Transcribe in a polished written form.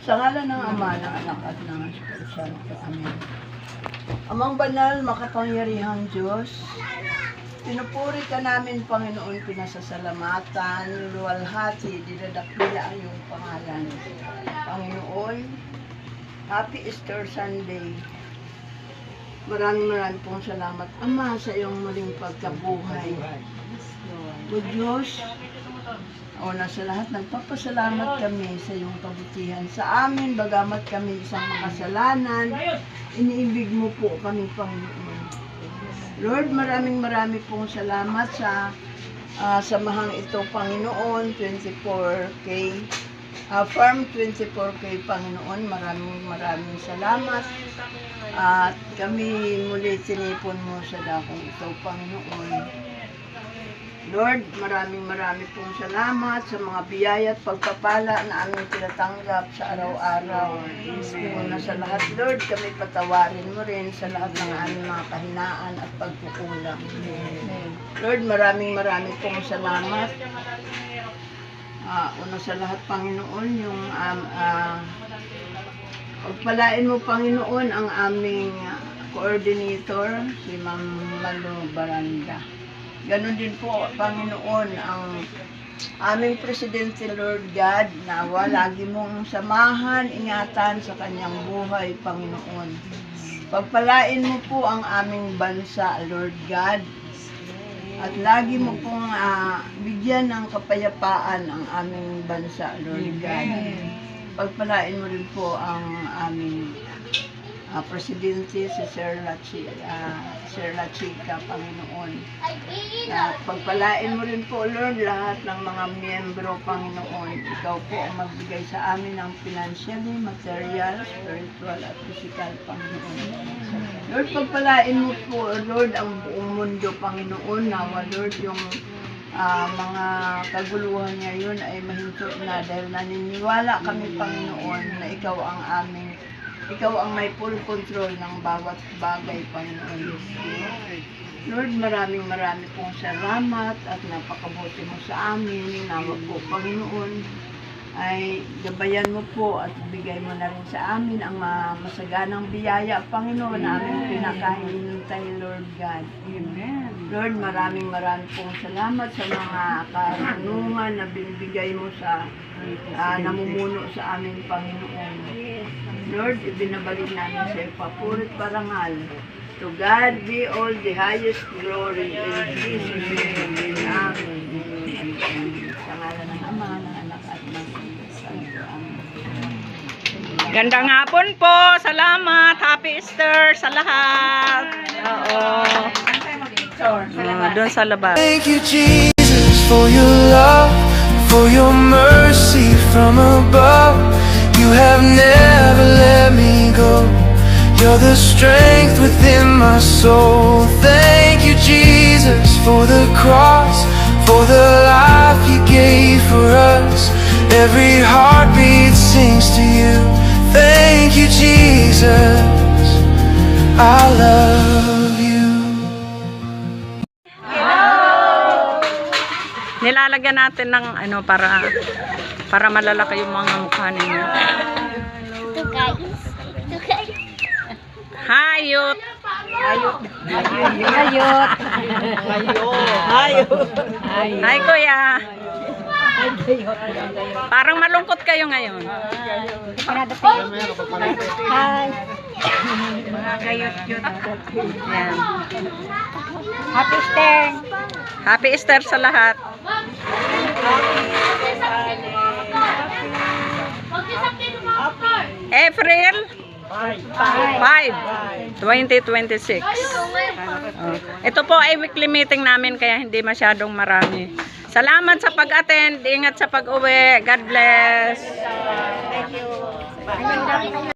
Sa ngalan ng Ama, ng Anak at ng Espiritu Santo. Amen. Amang banal, makapangyarihang Diyos, pinupuri ka namin, Panginoon, pinasasalamatan, luwalhati, dinadakila ang iyong pangalan. Panginoon, Happy Easter Sunday. Maraming pong salamat, Ama, sa iyong muling pagkabuhay. O Diyos, una sa lahat, nagpapasalamat kami sa iyong kabutihan sa amin, bagamat kami isang makasalanan, iniibig mo po kami, Panginoon. Lord, maraming pong salamat sa samahang ito, Panginoon, 24K, Farm 24K, Panginoon, maraming salamat. At kami muli sinipon mo sa dakong ito, Panginoon. Lord, maraming pong salamat sa mga biyaya at pagpapala na aming tinatanggap sa araw-araw. Una sa lahat, Lord, kami patawarin mo rin sa lahat ng aming mga kahinaan at pagkukulang. Lord, maraming pong salamat. Una sa lahat, Panginoon, yung pagpalain mo, Panginoon, ang aming coordinator, si Ma'am Malo Baranda. Ganon din po, Panginoon, ang aming Presidente, Lord God, nawa lagi mong samahan, ingatan sa kanyang buhay, Panginoon. Pagpalain mo po ang aming bansa, Lord God, at lagi mo pong bigyan ng kapayapaan ang aming bansa, Lord God. Pagpalain mo rin po ang aming Presidente, si Sir Lachica, Panginoon. Pagpalain mo rin po, Lord, lahat ng mga miyembro, Panginoon. Ikaw po ang magbigay sa amin ng financially, material, spiritual, at physical, Panginoon. Lord, pagpalain mo po, Lord, ang buong mundo, Panginoon. Nawa, Lord, yung mga kaguluhan niya yun ay mahinto na dahil naniniwala kami, Panginoon, na ikaw ang may full control ng bawat bagay, Panginoon. Lord, maraming pong salamat at napakabuti mo sa amin. Nawa po, Panginoon, ay gabayan mo po at bigay mo na rin sa amin ang masaganang biyaya, Panginoon, na aming pinakahihintay, Lord God. Amen. Lord, maraming pong salamat sa mga karunungan na binibigay mo sa namumuno sa aming Panginoon. Lord, ibinabalik namin sa iyo papurit parangal. To God be all the highest glory in Jesus' name. Amen. Sa ngalan ng Ama, ng Anak at ng Espiritu Santo. Amen. Gandang hapon po. Salamat. Happy Easter sa lahat. Oo. Doon sa labas. Thank you, Jesus, for your love, for your mercy from above. You have never let me go. You're the strength within my soul. Thank you, Jesus, for the cross, for the life you gave for us. Every heartbeat sings to you. Thank you, Jesus, I love you. Nilalagyan natin ng para malalaki yung mga mukha ninyo. Ito guys. Hayot. Hi, Kuya. Parang malungkot kayo ngayon. Hi. Mga gayot-yot. Yan. Happy Easter. Happy Easter sa lahat. April 5, 2026. Ito po ay weekly meeting namin kaya hindi masyadong marami. Salamat sa pag-attend. Ingat sa pag-uwi. God bless. Thank you.